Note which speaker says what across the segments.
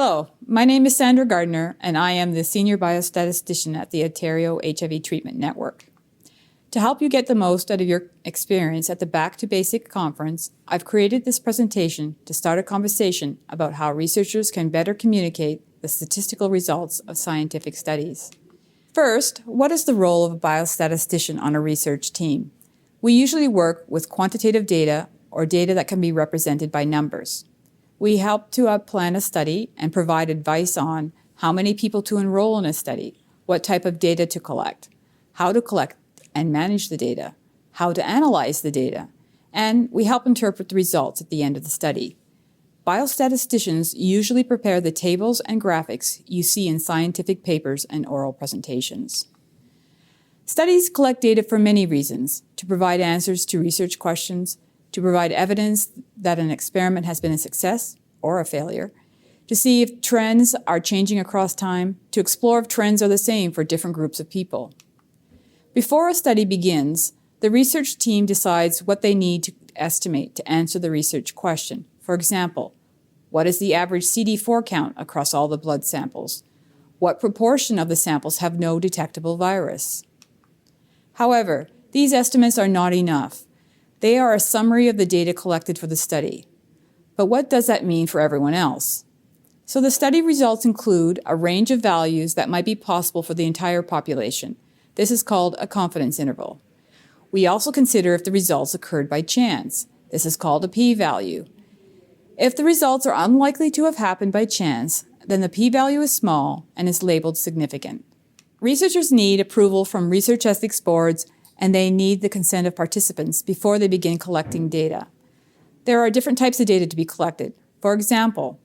Speaker 1: Hello, my name is Sandra Gardner, and I am the Senior Biostatistician at the Ontario HIV Treatment Network. To help you get the most out of your experience at the Back to Basic conference, I've created this presentation to start a conversation about how researchers can better communicate the statistical results of scientific studies. First, what is the role of a biostatistician on a research team? We usually work with quantitative data or data that can be represented by numbers. We help to plan a study and provide advice on how many people to enroll in a study, what type of data to collect, how to collect and manage the data, how to analyze the data, and we help interpret the results at the end of the study. Biostatisticians usually prepare the tables and graphics you see in scientific papers and oral presentations. Studies collect data for many reasons: to provide answers to research questions, to provide evidence that an experiment has been a success or a failure, to see if trends are changing across time, to explore if trends are the same for different groups of people. Before a study begins, the research team decides what they need to estimate to answer the research question. For example, what is the average CD4 count across all the blood samples? What proportion of the samples have no detectable virus? However, these estimates are not enough. They are a summary of the data collected for the study. But what does that mean for everyone else? So the study results include a range of values that might be possible for the entire population. This is called a confidence interval. We also consider if the results occurred by chance. This is called a p-value. If the results are unlikely to have happened by chance, then the p-value is small and is labeled significant. Researchers need approval from research ethics boards, and they need the consent of participants before they begin collecting data. There are different types of data to be collected. For example,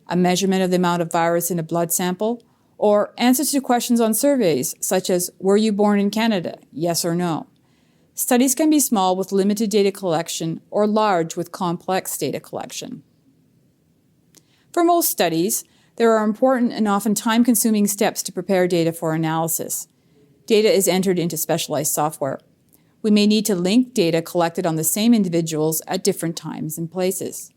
Speaker 1: a measurement of the amount of virus in a blood sample, or answers to questions on surveys, such as, were you born in Canada? Yes or no. Studies can be small with limited data collection or large with complex data collection. For most studies, there are important and often time-consuming steps to prepare data for analysis. Data is entered into specialized software. We may need to link data collected on the same individuals at different times and places.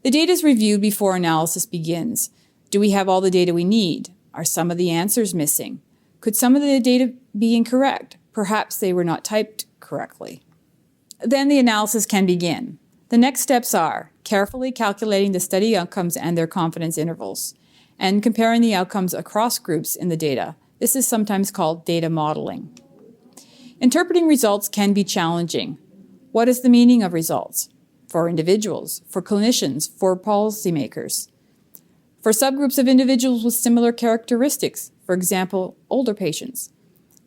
Speaker 1: The data is reviewed before analysis begins. Do we have all the data we need? Are some of the answers missing? Could some of the data be incorrect? Perhaps they were not typed correctly. Then the analysis can begin. The next steps are carefully calculating the study outcomes and their confidence intervals, and comparing the outcomes across groups in the data. This is sometimes called data modeling. Interpreting results can be challenging. What is the meaning of results? For individuals, for clinicians, for policymakers. For subgroups of individuals with similar characteristics, for example, older patients.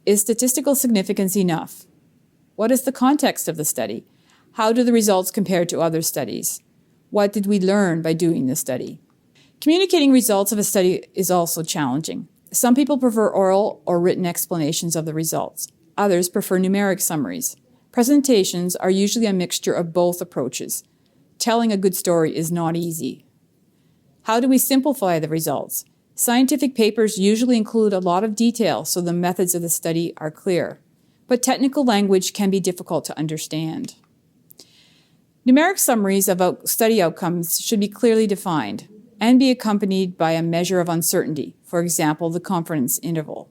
Speaker 1: Is statistical significance enough? What is the context of the study? How do the results compare to other studies? What did we learn by doing the study? Communicating results of a study is also challenging. Some people prefer oral or written explanations of the results. Others prefer numeric summaries. Presentations are usually a mixture of both approaches. Telling a good story is not easy. How do we simplify the results? Scientific papers usually include a lot of detail, so the methods of the study are clear. But technical language can be difficult to understand. Numeric summaries of study outcomes should be clearly defined and be accompanied by a measure of uncertainty, for example, the confidence interval.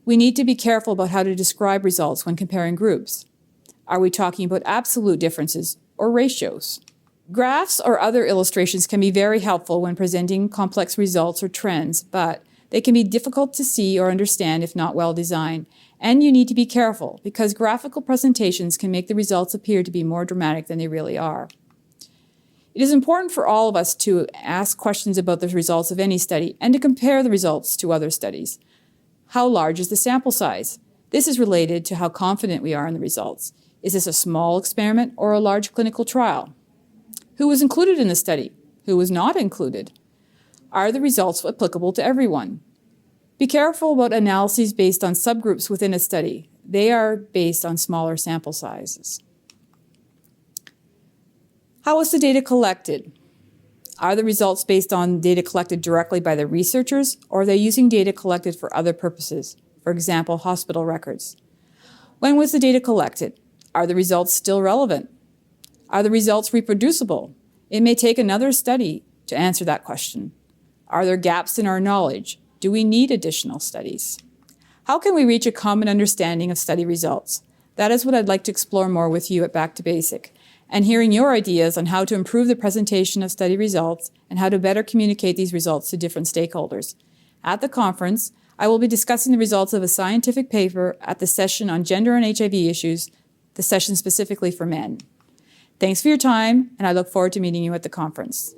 Speaker 1: We need to be careful about how to describe results when comparing groups. Are we talking about absolute differences or ratios? Graphs or other illustrations can be very helpful when presenting complex results or trends, but they can be difficult to see or understand if not well designed, and you need to be careful because graphical presentations can make the results appear to be more dramatic than they really are. It is important for all of us to ask questions about the results of any study and to compare the results to other studies. How large is the sample size? This is related to how confident we are in the results. Is this a small experiment or a large clinical trial? Who was included in the study? Who was not included? Are the results applicable to everyone? Be careful about analyses based on subgroups within a study. They are based on smaller sample sizes. How was the data collected? Are the results based on data collected directly by the researchers, or are they using data collected for other purposes, for example, hospital records? When was the data collected? Are the results still relevant? Are the results reproducible? It may take another study to answer that question. Are there gaps in our knowledge? Do we need additional studies? How can we reach a common understanding of study results? That is what I'd like to explore more with you at Back to Basic, and hearing your ideas on how to improve the presentation of study results and how to better communicate these results to different stakeholders. At the conference, I will be discussing the results of a scientific paper at the session on gender and HIV issues, the session specifically for men. Thanks for your time, and I look forward to meeting you at the conference.